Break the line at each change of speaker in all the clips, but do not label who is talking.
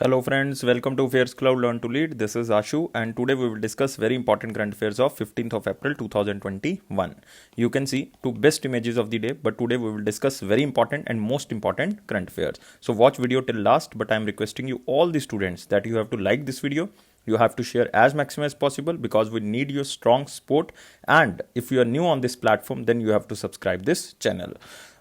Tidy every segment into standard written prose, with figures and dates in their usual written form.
Hello friends, welcome to Affairs Cloud Learn to Lead. This is Ashu and today we will discuss very important current affairs of 15th of April 2021. You can see two best images of the day, but today we will discuss very important and most important current affairs. So watch video till last, but I am requesting you all the students that you have to like this video. You have to share as maximum as possible because we need your strong support, and if you are new on this platform then you have to subscribe this channel.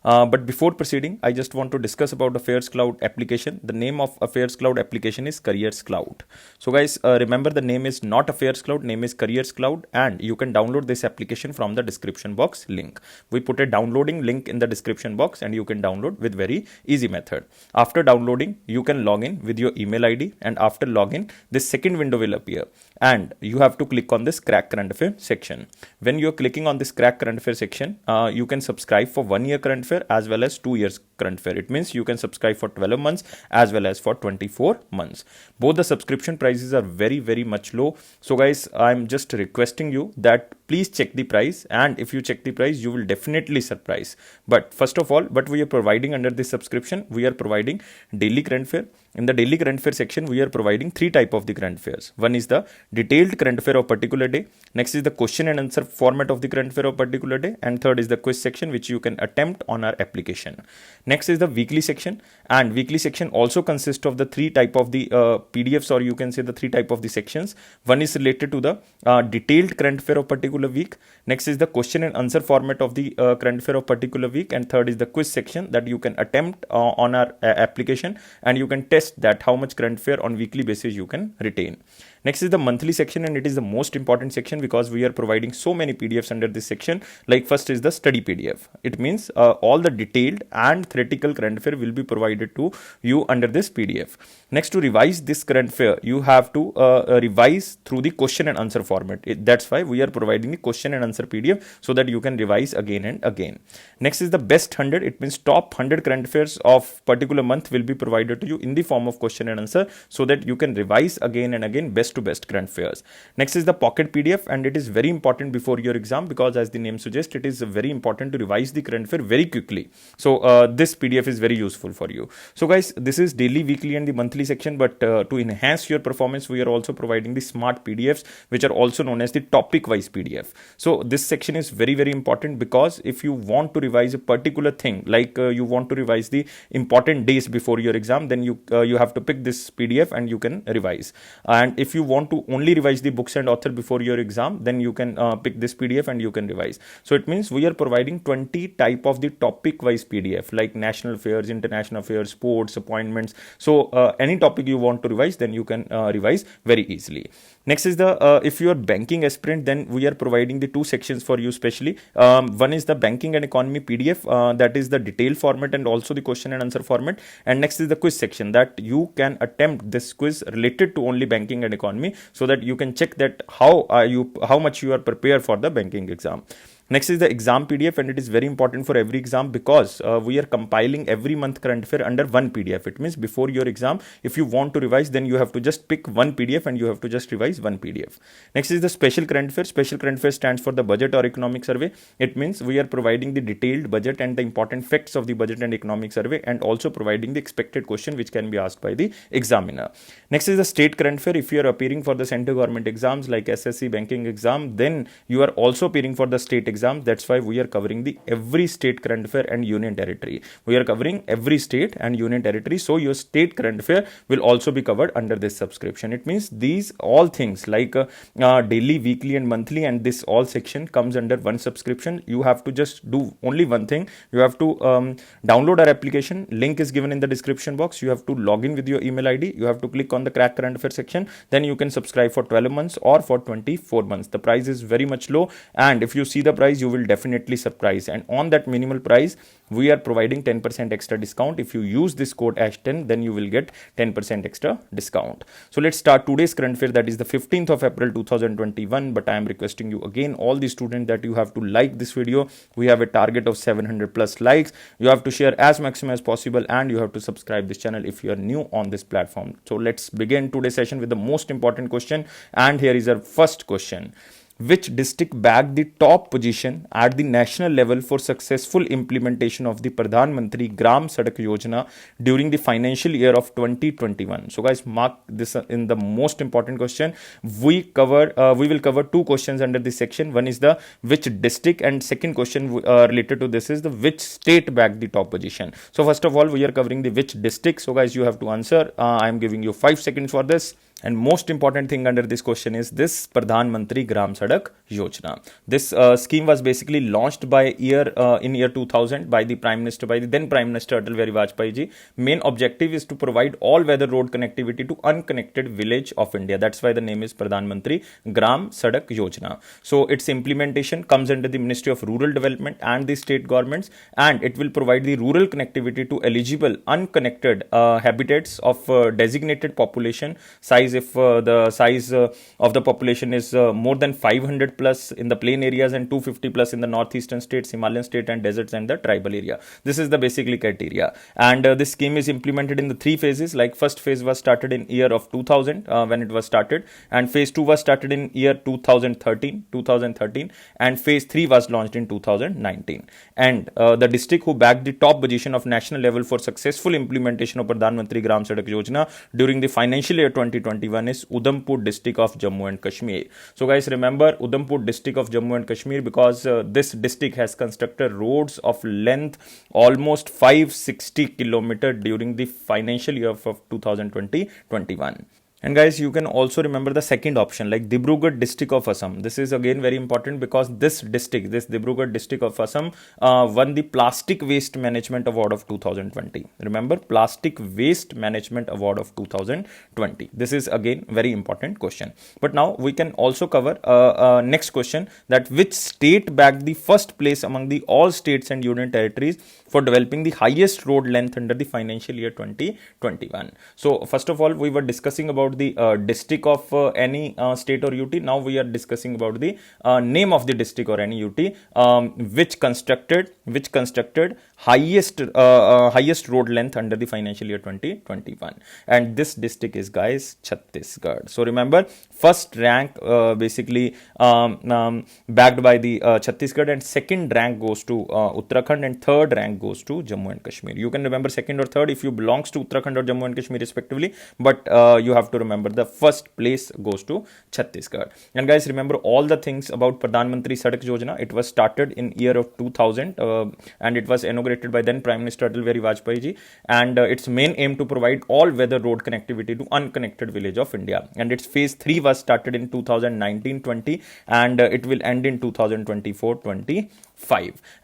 But before proceeding, I just want to discuss about Affairs Cloud application. The name of Affairs Cloud application is Careers Cloud. So guys, remember the name is not Affairs Cloud, name is Careers Cloud, and you can download this application from the description box link. We put a downloading link in the description box and you can download with very easy method. After downloading, you can log in with your email ID, and after login, this second window will appear and you have to click on this Crack Current Affair section. When you're clicking on this Crack Current Affair section, you can subscribe for 1 year current affair as well as 2 years current affair. It means you can subscribe for 12 months as well as for 24 months. Both the subscription prices are very much low. So guys, I'm just requesting you that please check the price, and if you check the price you will definitely surprise. But first of all, what we are providing under this subscription, we are providing daily current affair. In the daily current affair section, we are providing three type of the current affairs. One is the detailed current affair of particular day. Next is the question and answer format of the current affair of particular day. And third is the quiz section, which you can attempt on our application. Next is the weekly section, and weekly section also consists of the three type of the PDFs, or you can say the three type of the sections. One is related to the detailed current affair of particular week. Next is the question and answer format of the current affair of particular week, and third is the quiz section that you can attempt on our application, and you can test that how much current affair on weekly basis you can retain. Next is the monthly section, and it is the most important section because we are providing so many PDFs under this section. Like first is the study PDF. It means all the detailed and theoretical current affair will be provided to you under this PDF. Next, to revise this current affair, you have to revise through the question and answer format. That's why we are providing the question and answer PDF so that you can revise again and again. Next is the best 100. It means top 100 current affairs of particular month will be provided to you in the form of question and answer so that you can revise again and again best to best current affairs. Next is the pocket PDF, and it is very important before your exam because as the name suggests, it is very important to revise the current affair very quickly. So this PDF is very useful for you. So guys, this is daily, weekly and the monthly section, but to enhance your performance, we are also providing the smart PDFs, which are also known as the topic wise PDF. So this section is very important because if you want to revise a particular thing, like you want to revise the important days before your exam, then you have to pick this PDF and you can revise. And if you want to only revise the books and author before your exam, then you can pick this PDF and you can revise. So it means we are providing 20 type of the topic wise PDF, like national affairs, international affairs, sports, appointments. So any topic you want to revise, then you can revise very easily. Next is the if you are banking aspirant, then we are providing the two sections for you specially. One is the banking and economy PDF, that is the detailed format and also the question and answer format. And next is the quiz section that you can attempt this quiz related to only banking and economy so that you can check that how much you are prepared for the banking exam. Next is the exam PDF, and it is very important for every exam because we are compiling every month current affair under one PDF. It means before your exam, if you want to revise, then you have to just pick one PDF and you have to just revise one PDF. Next is the special current affair. Special current affair stands for the budget or economic survey. It means we are providing the detailed budget and the important facts of the budget and economic survey, and also providing the expected question which can be asked by the examiner. Next is the state current affair. If you are appearing for the central government exams like SSC banking exam, then you are also appearing for the state exam. That's why we are covering the every state current affair and union territory. We are covering every state and union territory, so your state current affair will also be covered under this subscription. It means these all things like daily, weekly and monthly, and this all section comes under one subscription. You have to just do only one thing. You have to download our application. Link is given in the description box. You have to log in with your email ID. You have to click on the Crack Current Affair section. Then you can subscribe for 12 months or for 24 months. The price is very much low, and if you see the price, you will definitely surprise. And on that minimal price, we are providing 10% extra discount. If you use this code ASH10, then you will get 10% extra discount. So let's start today's current affair, that is the 15th of April 2021. But I am requesting you again, all the students, that you have to like this video. We have a target of 700 plus likes. You have to share as maximum as possible, and you have to subscribe this channel if you are new on this platform. So let's begin today's session with the most important question, and here is our first question. which district bagged the top position at the national level for successful implementation of the Pradhan Mantri Gram Sadak Yojana during the financial year of 2021? So guys, mark this in the most important question. We will cover two questions under this section. One is the which district, and second question related to this is the which state bagged the top position. So first of all, we are covering the which district. So guys, you have to answer. I am giving you 5 seconds for this. And most important thing under this question is this Pradhan Mantri Gram Sadak Yojana. This scheme was basically launched by in year 2000 by the then Prime Minister Atal Bihari Vajpayee ji. Main objective is to provide all-weather road connectivity to unconnected village of India. That's why the name is Pradhan Mantri Gram Sadak Yojana. So its implementation comes under the Ministry of Rural Development and the state governments, and it will provide the rural connectivity to eligible unconnected habitats of designated population size. If the size of the population is more than 500 plus in the plain areas and 250 plus in the northeastern states, Himalayan state and deserts and the tribal area. This is the basically criteria, and this scheme is implemented in the 3 phases. Like first phase was started in year of 2000 when it was started, and phase 2 was started in year 2013, and phase 3 was launched in 2019. And the district who bagged the top position of national level for successful implementation of Pradhan Mantri Gram Sadak Yojana during the financial year 2021 is Udhampur district of Jammu and Kashmir. So guys, remember Udhampur district of Jammu and Kashmir because this district has constructed roads of length almost 560 kilometer during the financial year of 2020-21. And guys, you can also remember the second option, like Dibrugarh district of Assam. This is again very important because this Dibrugarh district of Assam won the Plastic Waste Management Award of 2020. Remember, Plastic Waste Management Award of 2020. This is again very important question. But now we can also cover next question, that which state bagged the first place among the all states and union territories for developing the highest road length under the financial year 2021. So first of all, we were discussing about the district of any state or UT. Now we are discussing about the name of the district or any UT which constructed highest road length under the financial year 2021, and this district is guys Chhattisgarh. So remember, first rank basically backed by the Chhattisgarh, and second rank goes to Uttarakhand, and third rank goes to Jammu and Kashmir. You can remember second or third if you belongs to Uttarakhand or Jammu and Kashmir respectively, but you have to remember the first place goes to Chhattisgarh. And guys, remember all the things about Pradhan Mantri Sadak Yojana. It was started in year of 2000 and it was inaugurated by then Prime Minister Atal Bihari Vajpayee ji, and its main aim to provide all-weather road connectivity to unconnected village of India. And its phase 3 was started in 2019-20, and it will end in 2024-25.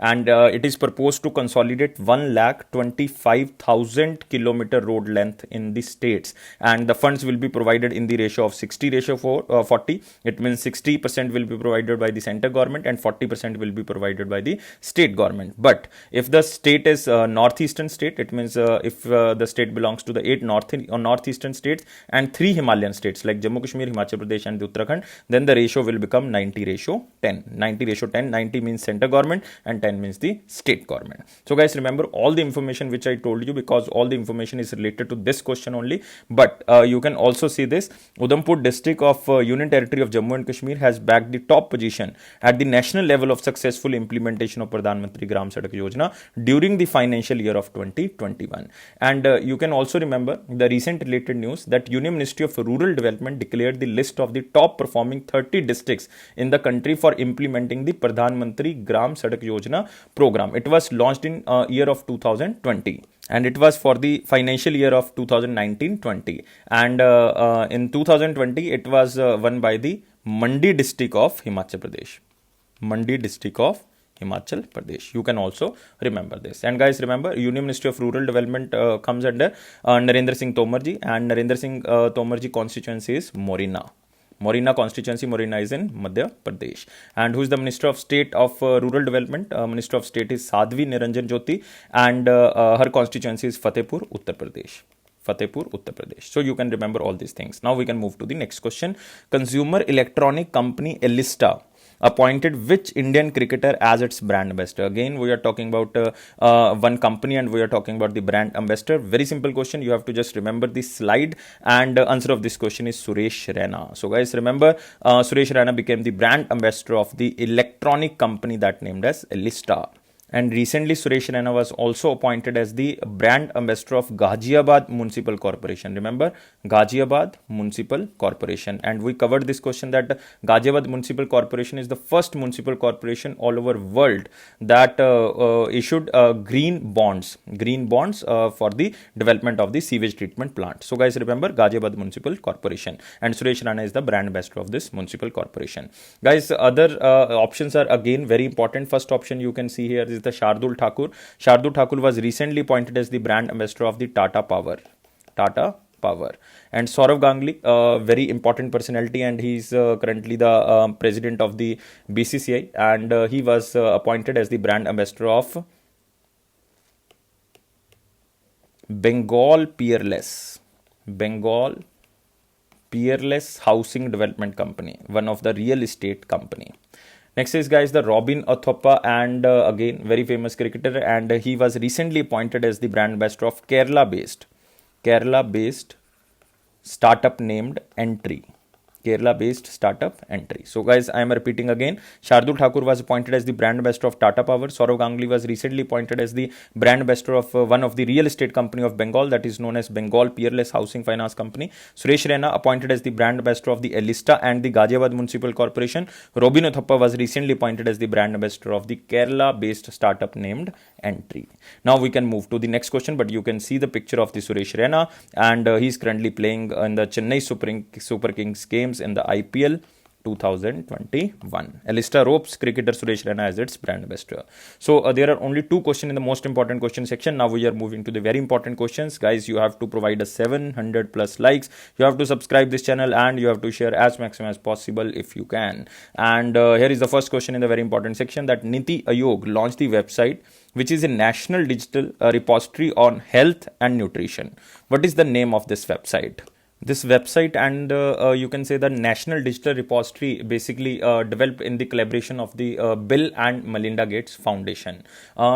And it is proposed to consolidate 1,25,000 kilometer road length in the states, and the funds will be provided in the ratio of 60:40. It means 60% will be provided by the center government and 40% will be provided by the state government. But if the state is northeastern state, it means if the state belongs to the 8 northeastern states and 3 Himalayan states like Jammu Kashmir, Himachal Pradesh and Uttarakhand, then the ratio will become 90:10. 90:10. 90 means center government and 10 means the state government. So guys, remember all the information which I told you, because all the information is related to this question only. But you can also see this Udhampur district of Union Territory of Jammu and Kashmir has bagged the top position at the national level of successful implementation of Pradhan Mantri Gram Sadak Yojana during the financial year of 2021. And you can also remember the recent related news that Union Ministry of Rural Development declared the list of the top performing 30 districts in the country for implementing the Pradhan Mantri Gram Sadak Yojana program. It was launched in year of 2020. And it was for the financial year of 2019-20. And in 2020, it was won by the Mandi district of Himachal Pradesh. Mandi district of Himachal Pradesh. You can also remember this. And guys, remember, Union Ministry of Rural Development comes under Narendra Singh Tomar ji, and Narendra Singh Tomar ji constituency is Morena. Morena constituency. Morena is in Madhya Pradesh. And who is the Minister of State of Rural Development? Minister of State is Sadhvi Niranjan Jyoti, and her constituency is Fatehpur, Uttar Pradesh. Fatehpur, Uttar Pradesh. So you can remember all these things. Now we can move to the next question. Consumer electronic company Elista appointed which Indian cricketer as its brand ambassador? Again, we are talking about one company and we are talking about the brand ambassador. Very simple question. You have to just remember this slide, and answer of this question is Suresh Raina. So guys, remember Suresh Raina became the brand ambassador of the electronic company that named as Elista. And recently, Suresh Raina was also appointed as the brand ambassador of Ghaziabad Municipal Corporation. Remember, Ghaziabad Municipal Corporation. And we covered this question that Ghaziabad Municipal Corporation is the first municipal corporation all over world that issued green bonds for the development of the sewage treatment plant. So guys, remember Ghaziabad Municipal Corporation. And Suresh Raina is the brand ambassador of this municipal corporation. Guys, other options are again very important. First option you can see here is the Shardul Thakur. Shardul Thakur was recently appointed as the brand ambassador of the Tata Power. And Saurav Ganguly, a very important personality, and he's currently the president of the BCCI, and he was appointed as the brand ambassador of Bengal Peerless Housing Development Company, one of the real estate company. Next is, guys, the Robin Uthappa, and again very famous cricketer, and he was recently appointed as the brand ambassador of Kerala-based startup named Entry. So guys, I am repeating again. Shardul Thakur was appointed as the brand ambassador of Tata Power. Saurav Ganguly was recently appointed as the brand ambassador of one of the real estate company of Bengal, that is known as Bengal Peerless Housing Finance Company. Suresh Raina appointed as the brand ambassador of the Elista and the Ghaziabad Municipal Corporation. Robin Uthappa was recently appointed as the brand ambassador of the Kerala-based startup named Entry. Now we can move to the next question, but you can see the picture of the Suresh Raina, and he is currently playing in the Chennai Super Kings games in the IPL 2021. Elista ropes cricketer Suresh Raina as its brand ambassador. So there are only two questions in the most important question section. Now we are moving to the very important questions. Guys, you have to provide us 700 plus likes. You have to subscribe this channel, and you have to share as maximum as possible if you can. And here is the first question in the very important section, that Niti Aayog launched the website which is a national digital repository on health and nutrition. What is the name of this website? This website and you can say the National Digital Repository basically developed in the collaboration of the Bill and Melinda Gates Foundation.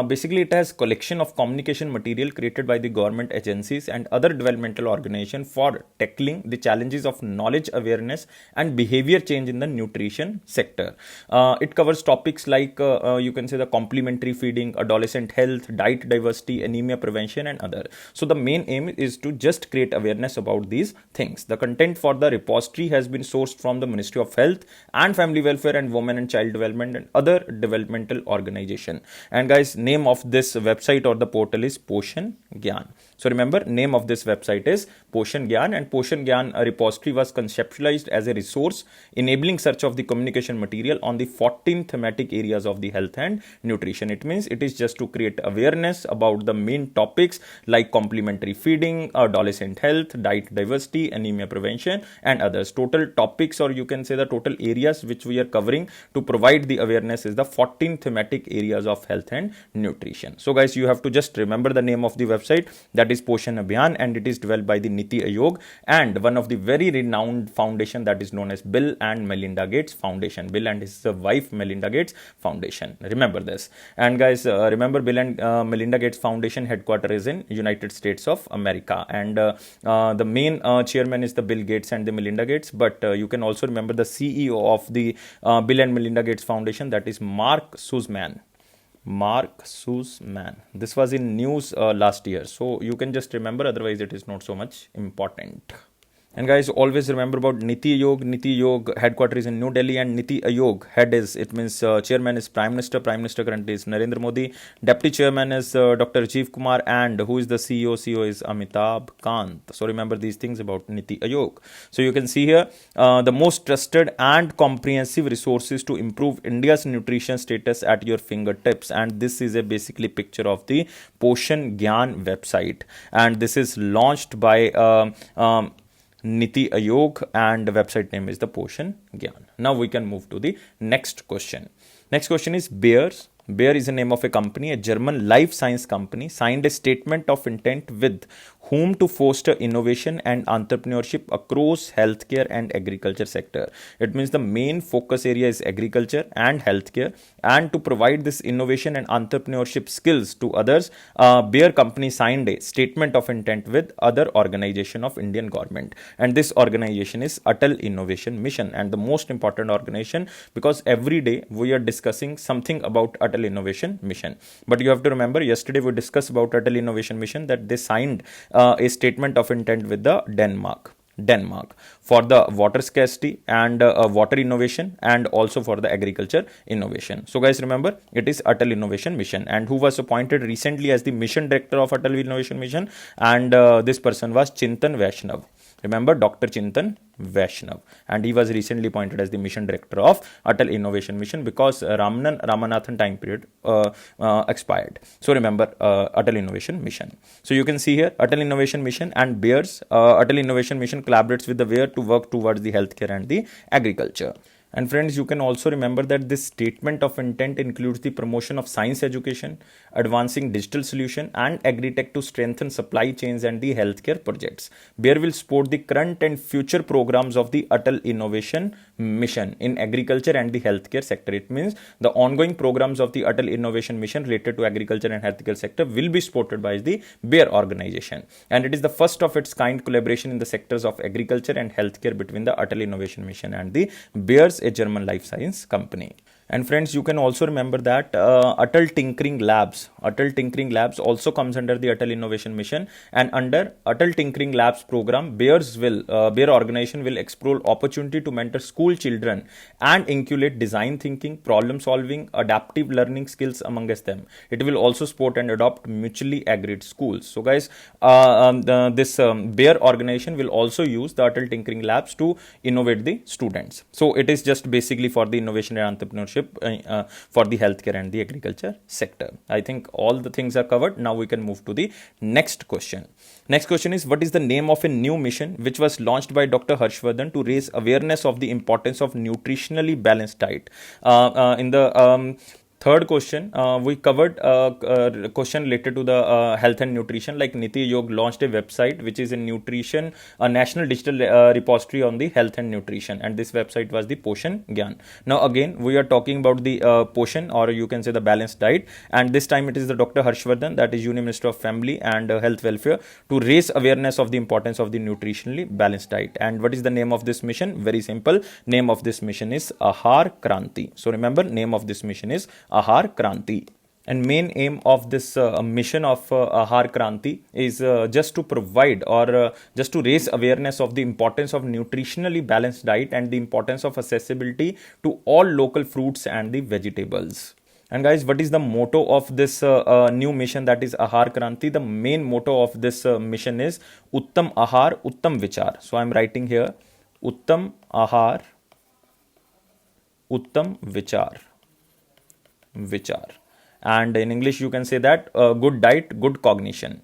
Basically, it has collection of communication material created by the government agencies and other developmental organizations for tackling the challenges of knowledge awareness and behavior change in the nutrition sector. It covers topics like you can say the complementary feeding, adolescent health, diet diversity, anemia prevention, and other. So the main aim is to just create awareness about these things. The content for the repository has been sourced from the Ministry of Health and Family Welfare and Women and Child Development and other developmental organization. And guys, name of this website or the portal is Poshan Gyan. So remember, name of this website is Poshan Gyan, and Poshan Gyan repository was conceptualized as a resource enabling search of the communication material on the 14 thematic areas of the health and nutrition. It means it is just to create awareness about the main topics like complementary feeding, adolescent health, diet diversity, anemia prevention, and others. Total topics, or you can say the total areas which we are covering to provide the awareness, is the 14 thematic areas of health and nutrition. So guys, you have to just remember the name of the website, that is Poshan Abhiyan, and it is developed by the Niti Aayog and one of the very renowned foundation that is known as Bill and Melinda Gates Foundation. Bill and his wife Melinda Gates Foundation. Remember this. And guys, remember Bill and Melinda Gates Foundation headquarters is in United States of America, and the main chairman is the Bill Gates and the Melinda Gates, but you can also remember the CEO of the Bill and Melinda Gates Foundation, that is Mark Sussman. This was in news last year, so you can just remember, otherwise it is not so much important. And guys, always remember about Niti Aayog. Niti Aayog headquarters is in New Delhi, and Niti Aayog head is, it means chairman is Prime Minister. Prime Minister currently is Narendra Modi. Deputy chairman is Dr. Rajiv Kumar, and who is the CEO? CEO is Amitabh Kant. So remember these things about Niti Aayog. So you can see here the most trusted and comprehensive resources to improve India's nutrition status at your fingertips. And this is a basically picture of the Poshan Gyan website, and this is launched by Niti Aayog, and the website name is the Poshan Gyan. Now we can move to the next question. Next question is bears Bayer is the name of a company, a German life science company, signed a statement of intent with whom to foster innovation and entrepreneurship across healthcare and agriculture sector. It means the main focus area is agriculture and healthcare, and to provide this innovation and entrepreneurship skills to others, Bayer company signed a statement of intent with other organization of Indian government, and this organization is Atal Innovation Mission, and the most important organization, because every day we are discussing something about Atal Innovation Mission. But you have to remember, yesterday we discussed about Atal Innovation Mission, that they signed a statement of intent with the Denmark for the water scarcity and water innovation, and also for the agriculture innovation. So guys, remember, it is Atal Innovation Mission, and who was appointed recently as the mission director of Atal Innovation Mission, and this person was Chintan Vaishnav. Remember, Dr. Chintan Vaishnav, and he was recently appointed as the mission director of Atal Innovation Mission, because Ramanathan time period expired. So remember, Atal Innovation Mission. So you can see here, Atal Innovation Mission and Bayer's Atal Innovation Mission collaborates with the Bayer to work towards the healthcare and the agriculture. And friends, you can also remember that this statement of intent includes the promotion of science education, advancing digital solution, and agri-tech to strengthen supply chains and the healthcare projects. Bayer will support the current and future programs of the Atal Innovation Mission in agriculture and the healthcare sector. It means the ongoing programs of the Atal Innovation Mission related to agriculture and healthcare sector will be supported by the Bayer organization. And it is the first of its kind collaboration in the sectors of agriculture and healthcare between the Atal Innovation Mission and the Bayer's, a German life science company. And friends, you can also remember that Atal Tinkering Labs also comes under the Atal Innovation Mission, and under Atal Tinkering Labs program, Bayer organization will explore opportunity to mentor school children and inculcate design thinking, problem solving, adaptive learning skills amongst them. It will also support and adopt mutually agreed schools. So guys, this Bayer organization will also use the Atal Tinkering Labs to innovate the students. So it is just basically for the innovation and entrepreneurship for the healthcare and the agriculture sector. I think all the things are covered. Now we can move to the next question. Next question is, what is the name of a new mission which was launched by Dr. Harshvardhan to raise awareness of the importance of nutritionally balanced diet? In the third question, we covered a question related to the health and nutrition, like Niti Yog launched a website which is a nutrition, a national digital repository on the health and nutrition, and this website was the Poshan Gyan. Now again, we are talking about the Poshan, or you can say the balanced diet, and this time it is the Dr. Harshvardhan, that is Union Minister of Family and Health Welfare, to raise awareness of the importance of the nutritionally balanced diet. And what is the name of this mission? Very simple. Name of this mission is Ahar Kranti. So remember, name of this mission is Ahar Kranti. And main aim of this mission of Ahar Kranti is just to provide, or just to raise awareness of the importance of nutritionally balanced diet and the importance of accessibility to all local fruits and the vegetables. And guys, what is the motto of this new mission, that is Ahar Kranti? The main motto of this mission is Uttam Ahar, Uttam Vichar. So I am writing here Uttam Ahar, Uttam Vichar. And in English you can say that good diet, good cognition.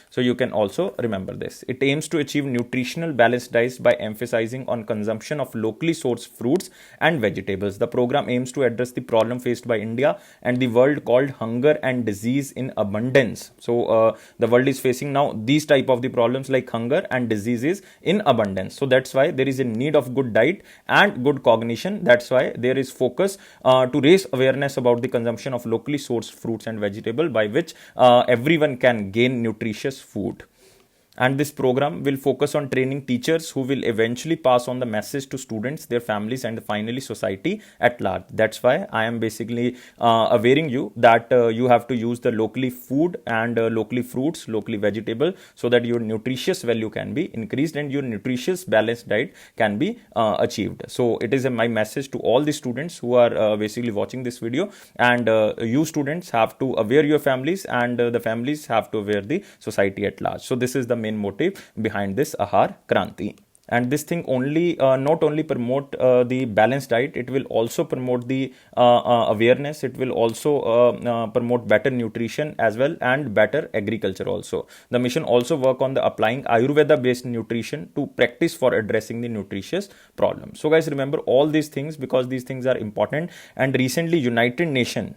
So you can also remember this. It aims to achieve nutritional balanced diets by emphasizing on consumption of locally sourced fruits and vegetables. The program aims to address the problem faced by India and the world called hunger and disease in abundance. So the world is facing now these type of the problems like hunger and diseases in abundance. So that's why there is a need of good diet and good cognition. That's why there is focus to raise awareness about the consumption of locally sourced fruits and vegetables, by which everyone can gain nutritious food. And this program will focus on training teachers who will eventually pass on the message to students, their families, and finally society at large. That's why I am basically awareing you that you have to use the locally food and locally fruits, locally vegetable, so that your nutritious value can be increased and your nutritious balanced diet can be achieved. So it is my message to all the students who are basically watching this video, and you students have to aware your families, and the families have to aware the society at large. So this is the main motive behind this Ahar Kranti. and this thing only not only promote the balanced diet, it will also promote the awareness, it will also promote better nutrition as well and better agriculture also. The mission also work on the applying Ayurveda based nutrition to practice for addressing the nutritious problems. So guys, remember all these things because these things are important. And recently United Nations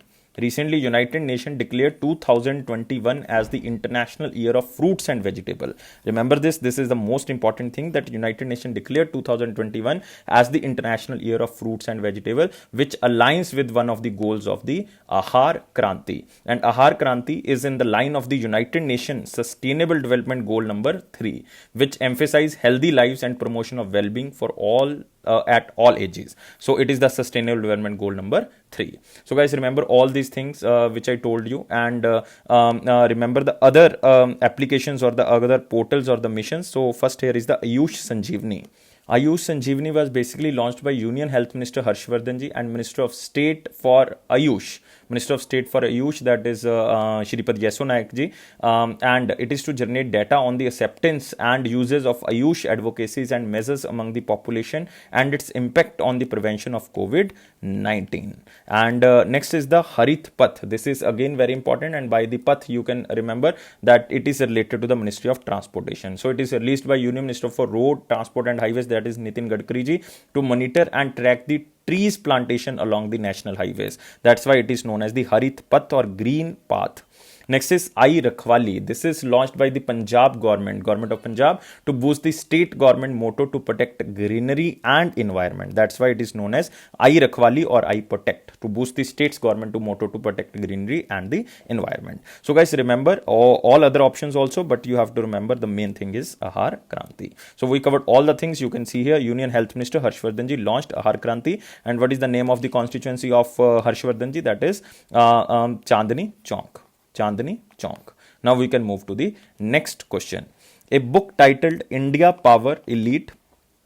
declared 2021 as the International Year of Fruits and Vegetable. Remember this is the most important thing, that United Nations declared 2021 as the International Year of Fruits and Vegetable, which aligns with one of the goals of the Ahar Kranti. And Ahar Kranti is in the line of the United Nations Sustainable Development Goal number 3, which emphasize healthy lives and promotion of well-being for all at all ages. So it is the Sustainable Development Goal number 3. So guys, remember all these things which I told you, and remember the other applications or the other portals or the missions. So first here is the Ayush Sanjeevani. Ayush Sanjeevani was basically launched by Union Health Minister Harshvardhan ji and Minister of State for Ayush. Minister of State for Ayush, that is Shripad Yeso Naik ji, and it is to generate data on the acceptance and uses of Ayush advocacies and measures among the population and its impact on the prevention of COVID-19. And next is the Harit Path. This is again very important, and by the Path you can remember that it is related to the Ministry of Transportation. So it is released by Union Minister for Road, Transport and Highways, that is Nitin Gadkari ji, to monitor and track the trees plantation along the national highways. That's why it is known as the Harit Path or Green Path. Next is I Rakhwali. This is launched by the Punjab government of Punjab, to boost the state government motto to protect greenery and environment. That's why it is known as I Rakhwali or I Protect, to boost the state's government to motto to protect greenery and the environment. So guys, remember all other options also, but you have to remember the main thing is Ahar Kranti. So we covered all the things. You can see here Union Health Minister Harshvardhan ji launched Ahar Kranti, and what is the name of the constituency of Harshvardhan ji? That is Chandni Chowk. Chandni Chowk. Now we can move to the next question. A book titled India Power Elite,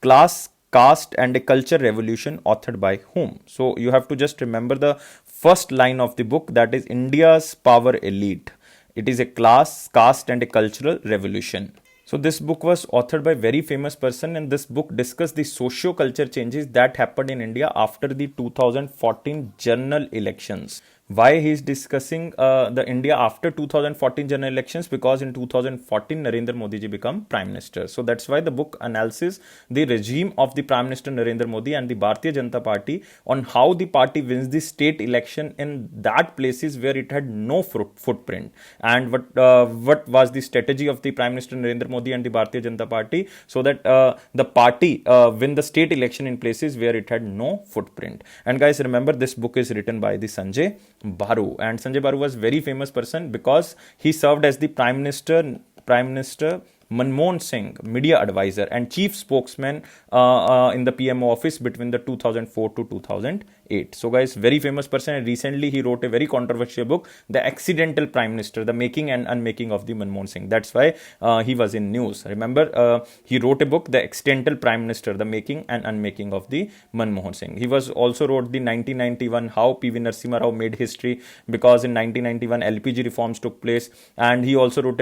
Class, Caste and a Culture Revolution, authored by whom? So you have to just remember the first line of the book, that is India's Power Elite. It is a class, caste and a cultural revolution. So this book was authored by a very famous person, and this book discussed the socio-culture changes that happened in India after the 2014 general elections. Why he is discussing the India after 2014 general elections? Because in 2014 Narendra Modi ji become Prime Minister. So that's why the book analyzes the regime of the Prime Minister Narendra Modi and the Bharatiya Janata Party on how the party wins the state election in that places where it had no footprint, and what was the strategy of the Prime Minister Narendra Modi and the Bharatiya Janata Party so that the party win the state election in places where it had no footprint. And guys, remember this book is written by the Sanjay Baru, and Sanjay Baru was very famous person because he served as the Prime Minister Manmohan Singh media advisor and chief spokesman in the PMO office between the 2004 to 2008. So guys, very famous person, and recently he wrote a very controversial book, The Accidental Prime Minister, the making and unmaking of the Manmohan Singh. That's why he was in news. Remember, he wrote a book, The Accidental Prime Minister, the making and unmaking of the Manmohan Singh. He was also wrote the 1991 How PV Narasimha Rao Made History, because in 1991 LPG reforms took place, and he also wrote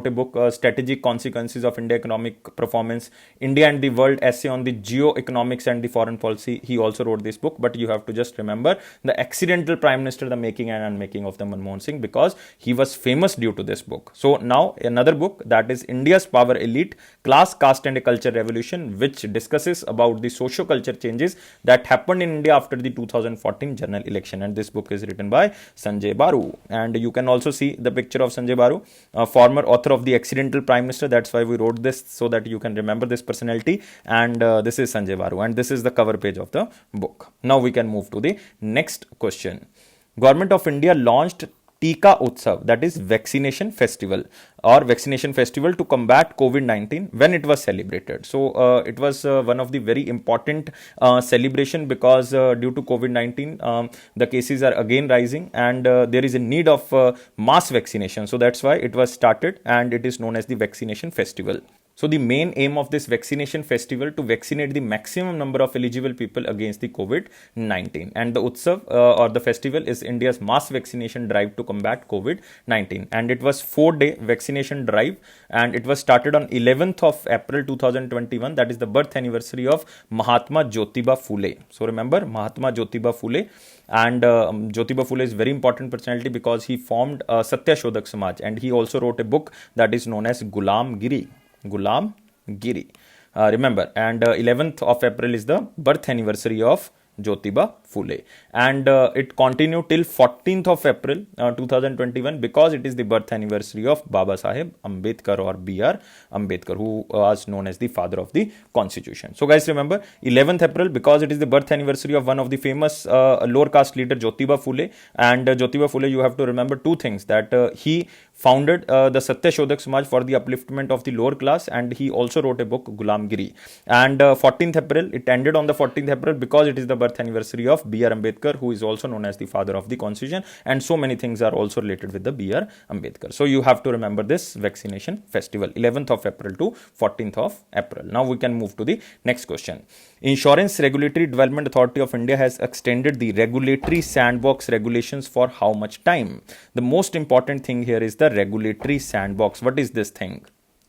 a book, Strategic Consequences of India Economic Performance, India and the World, essay on the geo-economics and the foreign policy. He also wrote this book, but you have to just remember The Accidental Prime Minister, the making and unmaking of the Manmohan Singh, because he was famous due to this book. So now another book, that is India's Power Elite, Class, Caste and a Culture Revolution, which discusses about the socio-culture changes that happened in India after the 2014 general election, and this book is written by Sanjay Baru. And you can also see the picture of Sanjay Baru, former author of The Accidental Prime Minister. That's why we wrote this, so that you can remember this personality. And this is Sanjay Baru, and this is the cover page of the book. Now we can move to the next question. Government of India launched Tika Utsav, that is vaccination festival to combat COVID-19 when it was celebrated. So it was one of the very important celebration, because due to COVID-19 the cases are again rising, and there is a need of mass vaccination. So that's why it was started, and it is known as the vaccination festival. So the main aim of this vaccination festival to vaccinate the maximum number of eligible people against the COVID-19. And the Utsav or the festival is India's mass vaccination drive to combat COVID-19. And it was 4-day vaccination drive, and it was started on 11th of April 2021. That is the birth anniversary of Mahatma Jyotiba Phule. So remember Mahatma Jyotiba Phule. And Jyotiba Phule is very important personality because he formed Satya Shodhak Samaj, and he also wrote a book that is known as Gulam Giri. Gulam Giri. Remember, and 11th of April is the birth anniversary of Jyotiba Phule, and it continued till 14th of April 2021 because it is the birth anniversary of Baba Saheb Ambedkar or B.R. Ambedkar, who was known as the father of the constitution. So guys, remember 11th April because it is the birth anniversary of one of the famous lower caste leader Jyotiba Phule. And Jyotiba Phule, you have to remember two things, that he founded the Satya Shodhak Samaj for the upliftment of the lower class, and he also wrote a book Gulam Giri. And 14th April, it ended on the 14th April because it is the birth anniversary of B.R. Ambedkar, who is also known as the father of the constitution, and so many things are also related with the B.R. Ambedkar. So you have to remember this vaccination festival, 11th of April to 14th of April. Now we can move to the next question. Insurance Regulatory Development Authority of India has extended the regulatory sandbox regulations for how much time? The most important thing here is the regulatory sandbox. What is this thing?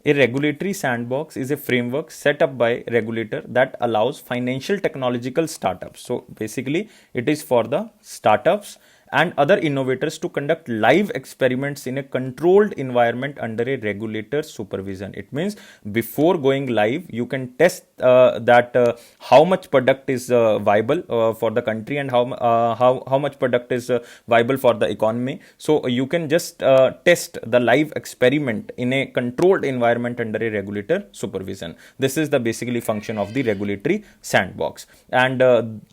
A regulatory sandbox is a framework set up by regulator that allows financial technological startups. So basically it is for the startups and other innovators to conduct live experiments in a controlled environment under a regulator's supervision. It means before going live, you can test that how much product is viable for the country, and how much product is viable for the economy. So you can just test the live experiment in a controlled environment under a regulator supervision. This is the basically function of the regulatory sandbox. And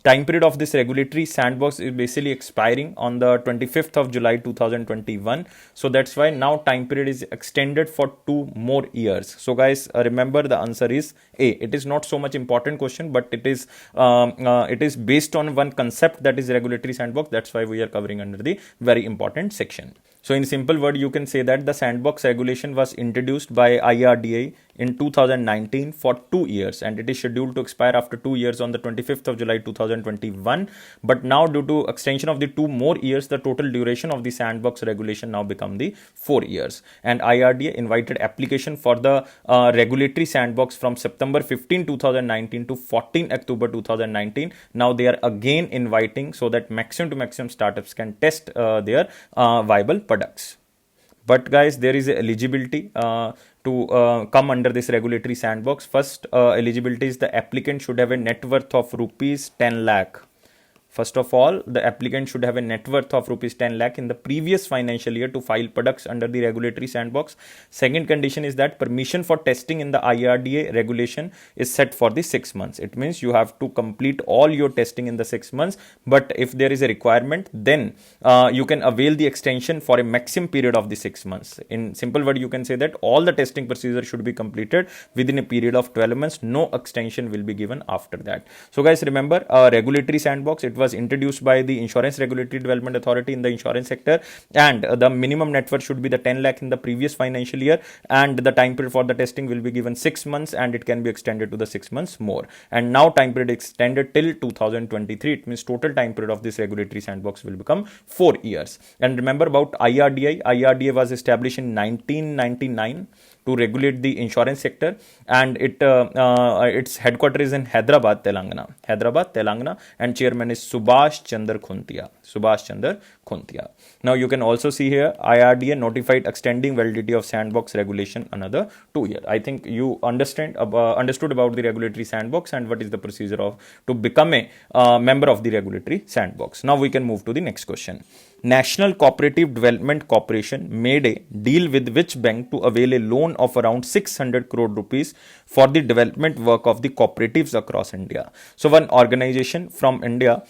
time period of this regulatory sandbox is basically expiring on the 25th of July 2021. So that's why now time period is extended for 2 more years. So guys, remember the answer is A. It is not so much important question, but it is based on one concept, that is regulatory sandbox. That's why we are covering under the very important section. So in simple word, you can say that the sandbox regulation was introduced by IRDA in 2019 for 2 years, and it is scheduled to expire after 2 years on the 25th of July 2021. But now due to extension of the 2 more years, the total duration of the sandbox regulation now become the 4 years. And IRDA invited application for the regulatory sandbox from September 15, 2019 to 14 October 2019. Now they are again inviting so that maximum to maximum startups can test their viable products. But guys, there is eligibility to come under this regulatory sandbox. First eligibility is the applicant should have a net worth of rupees 10 lakh. First of all, the applicant should have a net worth of rupees 10 lakh in the previous financial year to file products under the regulatory sandbox. Second condition is that permission for testing in the IRDA regulation is set for the 6 months. It means you have to complete all your testing in the 6 months. But if there is a requirement, then you can avail the extension for a maximum period of the 6 months. In simple word, you can say that all the testing procedure should be completed within a period of 12 months. No extension will be given after that. So guys, remember regulatory sandbox, it was introduced by the Insurance Regulatory Development Authority in the insurance sector, and the minimum net worth should be the 10 lakh in the previous financial year, and the time period for the testing will be given 6 months, and it can be extended to the 6 months more. And now time period extended till 2023. It means total time period of this regulatory sandbox will become 4 years. And remember about IRDA. IRDA was established in 1999 to regulate the insurance sector, and its headquarters is in Hyderabad, Telangana, and chairman is Subhash Chandra Khuntia. Now you can also see here IRDA notified extending validity of sandbox regulation another 2 years. I think you understood about the regulatory sandbox and what is the procedure to become a member of the regulatory sandbox. Now we can move to the next question. National Cooperative Development Corporation made a deal with which bank to avail a loan of around 600 crore rupees for the development work of the cooperatives across India. So one organization from India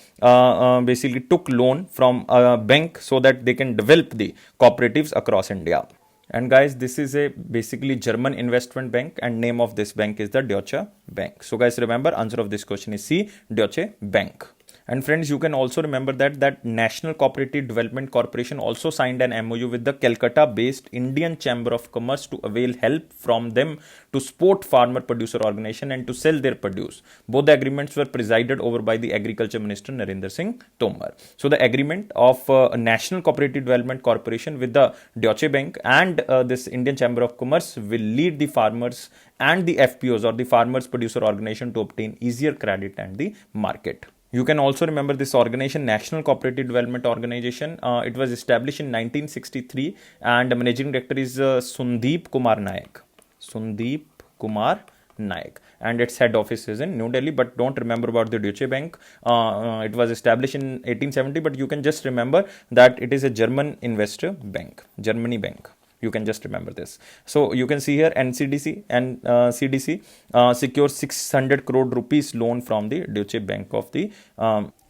basically took loan from a bank so that they can develop the cooperatives across India. And guys, this is a basically German investment bank, and name of this bank is the Deutsche Bank. So guys, remember answer of this question is C, Deutsche Bank. And friends, you can also remember that National Cooperative Development Corporation also signed an MOU with the Calcutta-based Indian Chamber of Commerce to avail help from them to support farmer producer organization and to sell their produce. Both the agreements were presided over by the Agriculture Minister Narendra Singh Tomar. So the agreement of National Cooperative Development Corporation with the Deutsche Bank and this Indian Chamber of Commerce will lead the farmers and the FPOs or the farmers producer organization to obtain easier credit and the market. You can also remember this organization, National Cooperative Development Organization. It was established in 1963 and the managing director is Sundeep Kumar Naik. Sundeep Kumar Naik. And its head office is in New Delhi, but don't remember about the Deutsche Bank. It was established in 1870, but you can just remember that it is a German investor bank, Germany bank. You can just remember this. So you can see here NCDC and CDC secures 600 crore rupees loan from the Deutsche Bank of the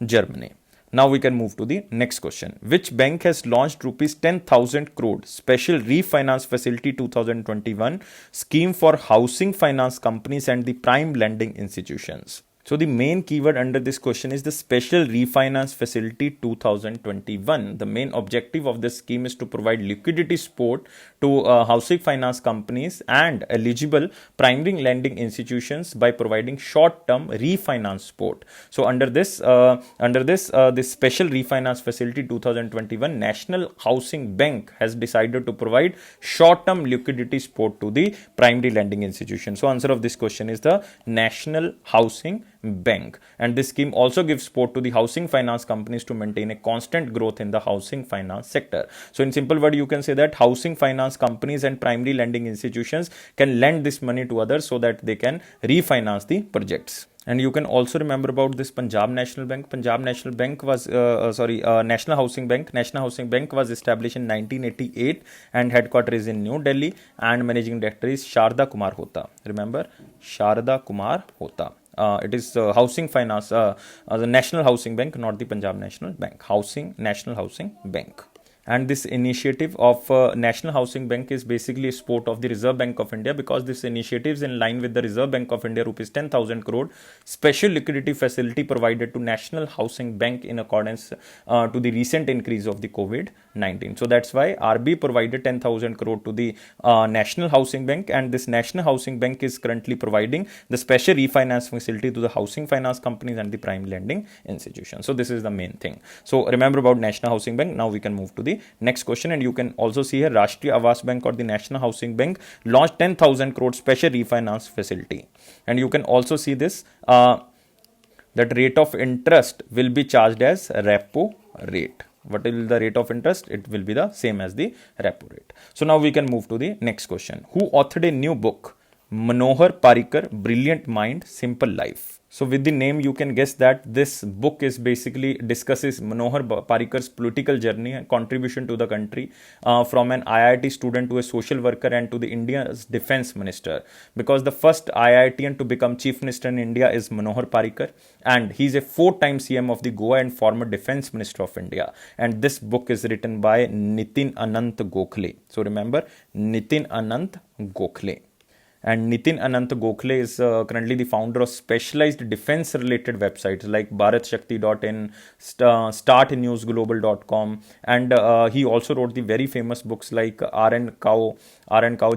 Germany. Now we can move to the next question. Which bank has launched rupees 10,000 crore special refinance facility 2021 scheme for housing finance companies and the prime lending institutions? So the main keyword under this question is the Special Refinance Facility 2021. The main objective of this scheme is to provide liquidity support to housing finance companies and eligible primary lending institutions by providing short-term refinance support. So under this Special Refinance Facility 2021, National Housing Bank has decided to provide short-term liquidity support to the primary lending institution. So answer of this question is the National Housing Bank, and this scheme also gives support to the housing finance companies to maintain a constant growth in the housing finance sector. So in simple word, you can say that housing finance companies and primary lending institutions can lend this money to others so that they can refinance the projects. And you can also remember about this Punjab National Bank. Punjab National Bank was, National Housing Bank. National Housing Bank was established in 1988 and headquarters is in New Delhi and managing director is Sharda Kumar Hota. Remember, Sharda Kumar Hota. It is housing finance, the National Housing Bank, not the Punjab National Bank. National Housing Bank. And this initiative of National Housing Bank is basically a support of the Reserve Bank of India, because this initiative is in line with the Reserve Bank of India rupees 10,000 crore special liquidity facility provided to National Housing Bank in accordance to the recent increase of the COVID-19. So that's why RB provided 10,000 crore to the National Housing Bank, and this National Housing Bank is currently providing the special refinance facility to the housing finance companies and the prime lending institutions. So this is the main thing. So remember about National Housing Bank. Now we can move to the next question, and you can also see here Rashtriya Awas Bank or the National Housing Bank launched 10,000 crore special refinance facility, and you can also see this that rate of interest will be charged as repo rate. What will the rate of interest? It will be the same as the repo rate. So now we can move to the next question. Who authored a new book? Manohar Parrikar, Brilliant Mind, Simple Life. So with the name, you can guess that this book is basically discusses Manohar Parrikar's political journey and contribution to the country from an IIT student to a social worker and to the India's defense minister. Because the first IITian to become chief minister in India is Manohar Parrikar, and he's a 4-time CM of the Goa and former defense minister of India. And this book is written by Nitin Anant Gokhale. So remember, Nitin Anant Gokhale. And Nitin Anant Gokhale is currently the founder of specialized defense-related websites like BharatShakti.in, StartNewsGlobal.com, and he also wrote the very famous books like R&Cow,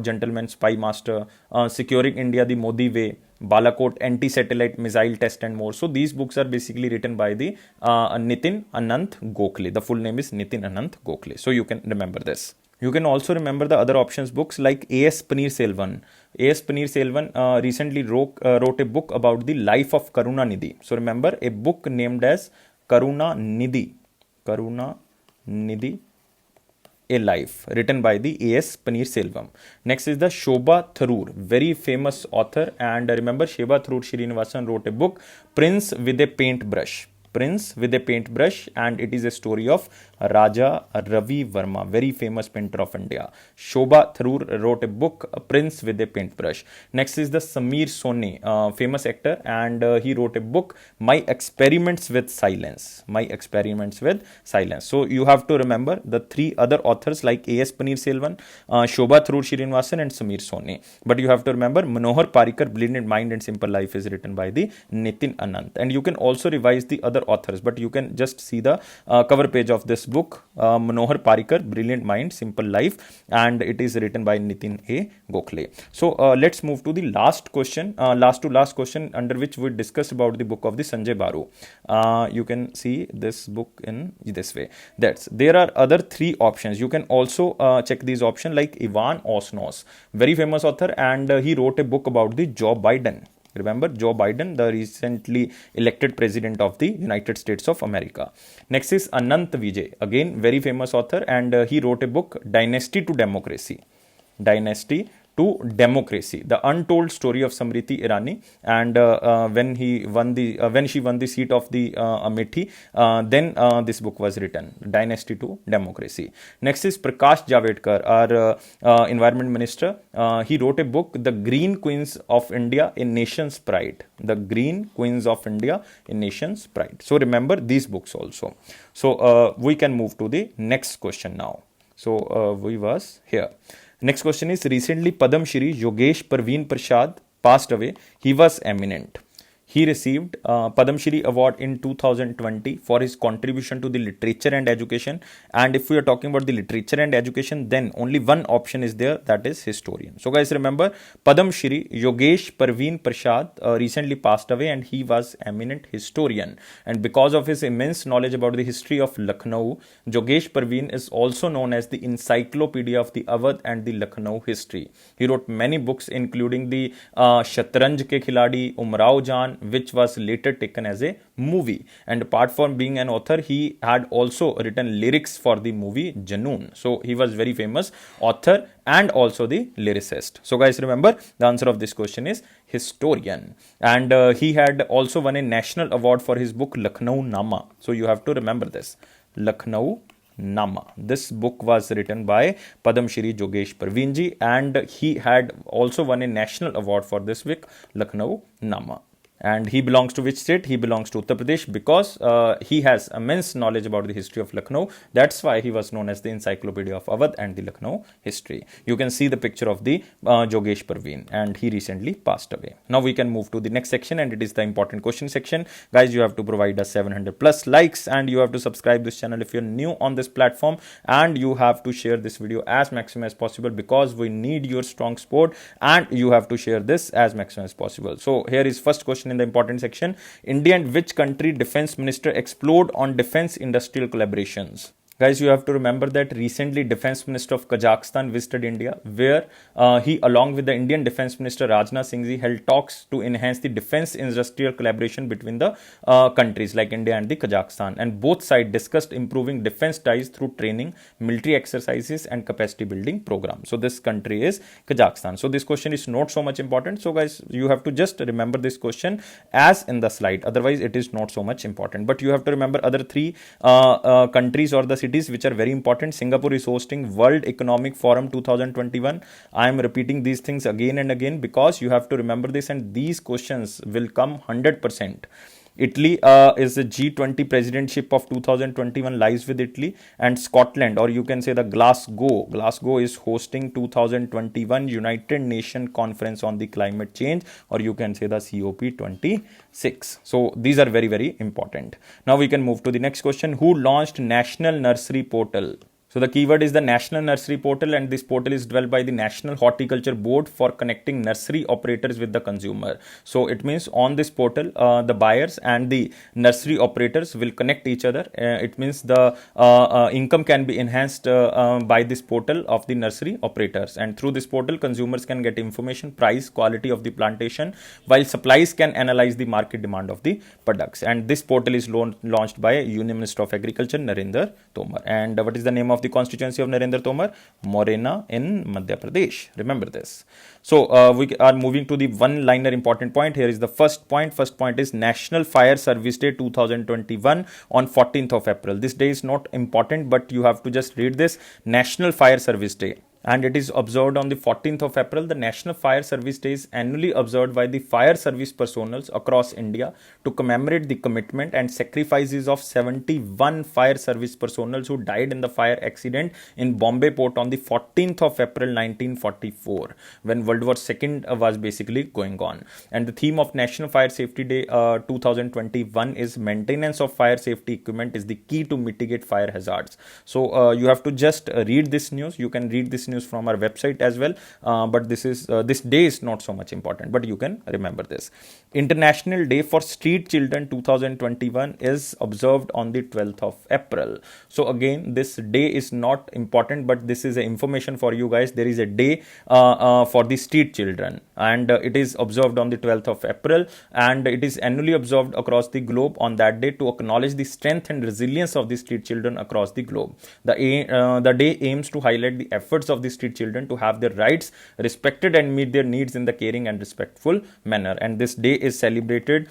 Gentleman Spy Master, Securing India the Modi Way, Balakot Anti-Satellite Missile Test, and more. So these books are basically written by the Nitin Anant Gokhale. The full name is Nitin Anant Gokhale. So you can remember this. You can also remember the other options books like A.S. Paneerselvan. A.S. Paneerselvan recently wrote a book about the life of Karunanidhi. So remember, a book named as Karunanidhi, a life, written by the A.S. Paneerselvan. Next is the Shobha Tharoor, very famous author. And remember, Shobha Tharoor Srinivasan wrote a book, Prince with a Paintbrush. And it is a story of Raja Ravi Verma, very famous painter of India. Shobha Tharoor wrote a book, Prince with a Paintbrush. Next is the Sameer Soni, famous actor, and he wrote a book, My Experiments with Silence. So you have to remember the 3 other authors like A.S. Paneerselvan, Shobha Tharoor Srinivasan, and Sameer Soni. But you have to remember Manohar Parrikar, Brilliant Mind and Simple Life is written by the Nitin Anant. And you can also revise the other other authors, but you can just see the cover page of this book. Manohar Parikar, Brilliant Mind, Simple Life, and it is written by Nitin A. Gokhale. So let's move to the last question, last question under which we discuss about the book of the Sanjay Baru. You can see this book in this way. There are other 3 options. You can also check these options, like Ivan Osnos, very famous author, and he wrote a book about the Joe Biden. Remember Joe Biden, the recently elected president of the United States of America. Next is Anant Vijay, again very famous author, and he wrote a book, Dynasty to Democracy. Dynasty to Democracy, the untold story of Samriti Irani, and when she won the seat of the Amethi, then this book was written, Dynasty to Democracy. Next is Prakash Javadekar, our environment minister. He wrote a book, The Green Queens of India, a Nation's Pride. The Green Queens of India, a Nation's Pride. So remember these books also. So we can move to the next question now. So we was here. Next question is, recently Padam Shri Yogesh Parveen Prasad passed away. He was eminent. He received Padam Shri Award in 2020 for his contribution to the literature and education. And if we are talking about the literature and education, then only one option is there, that is historian. So guys, remember Padam Shri Yogesh Parveen Prasad recently passed away, and he was eminent historian. And because of his immense knowledge about the history of Lucknow, Yogesh Parveen is also known as the encyclopedia of the Awadh and the Lucknow history. He wrote many books, including the Shatranj Ke Khiladi, Umrao Jaan, which was later taken as a movie. And apart from being an author, he had also written lyrics for the movie Junoon. So he was very famous author and also the lyricist. So guys, remember the answer of this question is historian. And he had also won a national award for his book Lucknow Nama. So you have to remember this, Lucknow Nama. This book was written by Padam Shri Yogesh Parveen ji, and he had also won a national award for this book, Lucknow Nama. And he belongs to which state? He belongs to Uttar Pradesh, because he has immense knowledge about the history of Lucknow. That's why he was known as the encyclopedia of Awadh and the Lucknow history. You can see the picture of the Yogesh Parveen, and he recently passed away. Now we can move to the next section, and it is the important question section. Guys, you have to provide us 700 plus likes, and you have to subscribe this channel if you're new on this platform, and you have to share this video as maximum as possible, because we need your strong support, and you have to share this as maximum as possible. So here is first question in the important section. India and which country defense minister explored on defense industrial collaborations? Guys, you have to remember that recently Defense Minister of Kazakhstan visited India, where he, along with the Indian Defense Minister Rajnath Singh ji, held talks to enhance the defense industrial collaboration between the countries like India and the Kazakhstan. And both sides discussed improving defense ties through training, military exercises, and capacity building programs. So this country is Kazakhstan. So this question is not so much important. So guys, you have to just remember this question as in the slide. Otherwise, it is not so much important. But you have to remember other 3 countries or the cities which are very important. Singapore is hosting World Economic Forum 2021. I am repeating these things again and again, because you have to remember this, and these questions will come 100%. Italy is the G20 presidentship of 2021 lies with Italy, and Scotland, or you can say the Glasgow is hosting 2021 United Nations Conference on the Climate Change, or you can say the COP26. So these are very, very important. Now we can move to the next question. Who launched National Nursery Portal? So the keyword is the National Nursery Portal, and this portal is developed by the National Horticulture Board for connecting nursery operators with the consumer. So it means on this portal, the buyers and the nursery operators will connect each other. It means the income can be enhanced by this portal of the nursery operators. And through this portal, consumers can get information, price, quality of the plantation, while supplies can analyze the market demand of the products. And this portal is launched by Union Minister of Agriculture, Narendra Tomar. And what is the name of the constituency of Narendra Tomar? Morena in Madhya Pradesh. Remember this. So we are moving to the one-liner important point. Here is the first point. First point is National Fire Service Day 2021 on 14th of April. This day is not important, but you have to just read this. National Fire Service Day. and it is observed on the 14th of April. The National Fire Service Day is annually observed by the fire service personnel across India to commemorate the commitment and sacrifices of 71 fire service personnel who died in the fire accident in Bombay port on the 14th of April 1944, when World War II was basically going on. And the theme of National Fire Safety Day 2021 is maintenance of fire safety equipment is the key to mitigate fire hazards. So you have to just read this news. You can read this news from our website as well, but this day is not so much important, but you can remember this. International Day for Street Children 2021 is observed on the 12th of April. So again, this day is not important, but this is a information for you guys. There is a day for the street children, and it is observed on the 12th of April, and it is annually observed across the globe on that day to acknowledge the strength and resilience of the street children across the globe. The day aims to highlight the efforts of the street children to have their rights respected and meet their needs in the caring and respectful manner. And this day is celebrated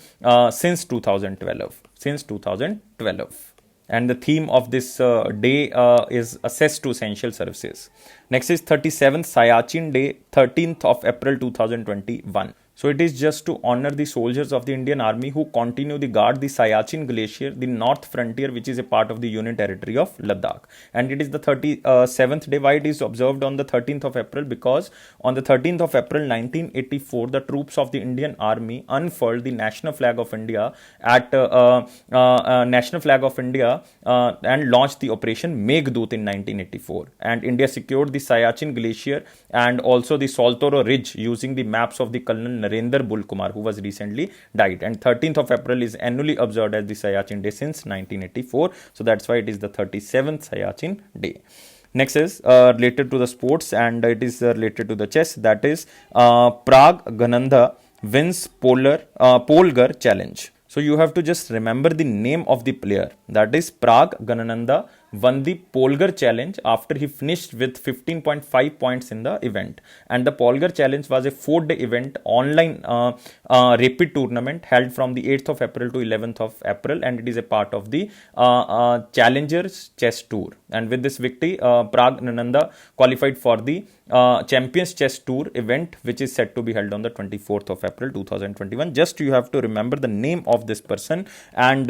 since 2012. And the theme of this day is access to essential services. Next is 37th Siachen Day, 13th of April 2021. So it is just to honor the soldiers of the Indian Army who continue to guard the Siachen Glacier, the north frontier, which is a part of the Union Territory of Ladakh. And it is the 37th day. Why it is observed on the 13th of April? Because on the 13th of April 1984, the troops of the Indian Army unfurled the national flag of India at and launched the Operation Meghdoot in 1984. And India secured the Siachen Glacier and also the Saltoro Ridge using the maps of the Colonel Narendra Bulkumar, who was recently died. And 13th of April is annually observed as the Siachen Day since 1984. So that's why it is the 37th Siachen Day. Next is related to the sports, and it is related to the chess. That is Pragg Gananda wins Polgar Challenge. So you have to just remember the name of the player. That is Pragg Ganananda won the Polgar Challenge after he finished with 15.5 points in the event. And the Polgar Challenge was a 4-day event, online rapid tournament held from the 8th of April to 11th of April, and it is a part of the Challengers Chess Tour. And with this victory, Pragg Ganananda qualified for the Champions Chess Tour event, which is set to be held on the 24th of April 2021. Just you have to remember the name of this person, and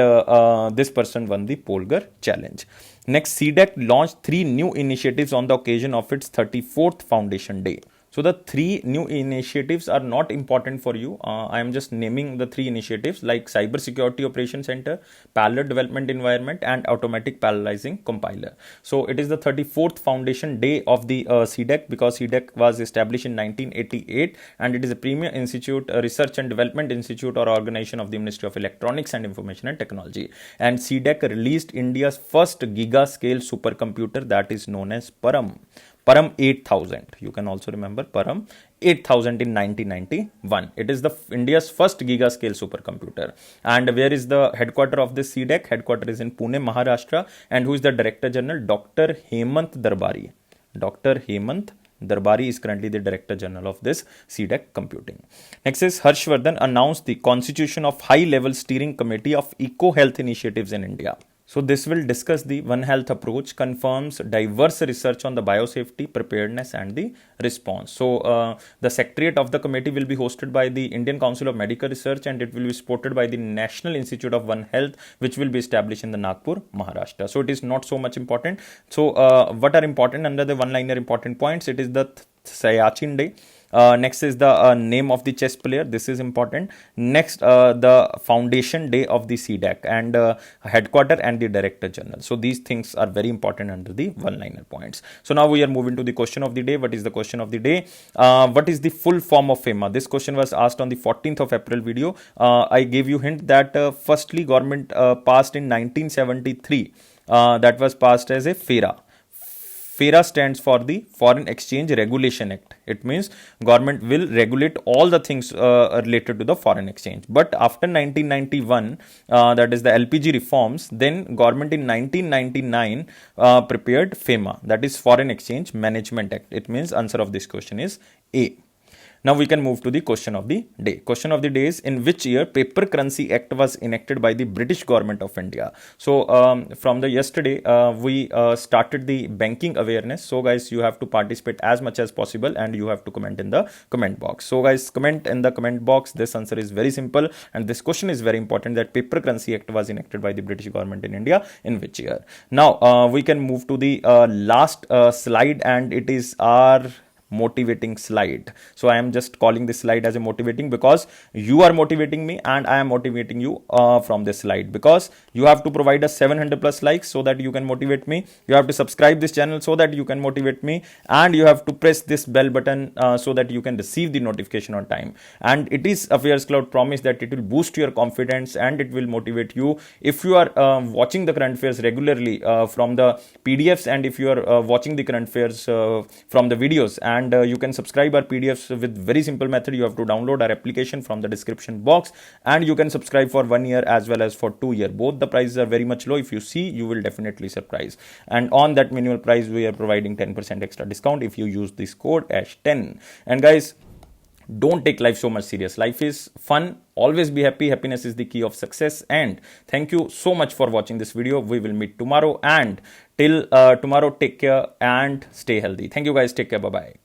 this person won the Polgar Challenge. Next, CDEC launched 3 new initiatives on the occasion of its 34th Foundation Day. So the 3 new initiatives are not important for you. I am just naming the 3 initiatives like Cyber Security Operation Center, Parallel Development Environment, and Automatic Parallelizing Compiler. So it is the 34th Foundation Day of the CDEC, because CDEC was established in 1988, and it is a premier institute, a research and development institute or organization of the Ministry of Electronics and Information and Technology. And CDEC released India's first giga-scale supercomputer, that is known as Param 8000. You can also remember Param 8000 in 1991. It is the India's first giga-scale supercomputer. And where is the headquarter of this CDEC? Headquarter is in Pune, Maharashtra. And who is the Director General? Dr. Hemant Darbari. Dr. Hemant Darbari is currently the Director General of this CDEC computing. Next is Harshvardhan announced the constitution of High-Level Steering Committee of Eco-Health Initiatives in India. So this will discuss the One Health approach, confirms diverse research on the biosafety, preparedness and the response. So the secretariat of the committee will be hosted by the Indian Council of Medical Research, and it will be supported by the National Institute of One Health, which will be established in the Nagpur, Maharashtra. So it is not so much important. So what are important under the one-liner important points? It is the Siachen Day. Next is the name of the chess player. This is important. Next, the foundation day of the CDEC, and headquarter and the Director General. So these things are very important under the one-liner points. So now we are moving to the question of the day. What is the question of the day? What is the full form of FEMA? This question was asked on the 14th of April video. I gave you hint that firstly government passed in 1973. That was passed as a FERA. FERA stands for the Foreign Exchange Regulation Act. It means government will regulate all the things related to the foreign exchange. But after 1991, that is the LPG reforms, then government in 1999 prepared FEMA, that is Foreign Exchange Management Act. It means answer of this question is A. Now we can move to the question of the day. Question of the day is, in which year Paper Currency Act was enacted by the British government of India? So from the yesterday we started the banking awareness. So guys, you have to participate as much as possible and you have to comment in the comment box. So guys, comment in the comment box. This answer is very simple and this question is very important, that Paper Currency Act was enacted by the British government in India in which year? Now we can move to the last slide, and it is our motivating slide. So I am just calling this slide as a motivating because you are motivating me and I am motivating you from this slide, because you have to provide us 700 plus likes so that you can motivate me. You have to subscribe this channel so that you can motivate me, and you have to press this bell button so that you can receive the notification on time. And it is Affairs Cloud promise that it will boost your confidence and it will motivate you. If you are watching the current affairs regularly from the PDFs, and if you are watching the current affairs from the videos, and you can subscribe our PDFs with very simple method. You have to download our application from the description box, and you can subscribe for 1 year as well as for 2 years. Both the prices are very much low. If you see, you will definitely surprise. And on that minimal price, we are providing 10% extra discount if you use this code ASH10. And guys, don't take life so much serious. Life is fun. Always be happy. Happiness is the key of success. And thank you so much for watching this video. We will meet tomorrow. And till tomorrow, take care and stay healthy. Thank you guys. Take care. Bye-bye.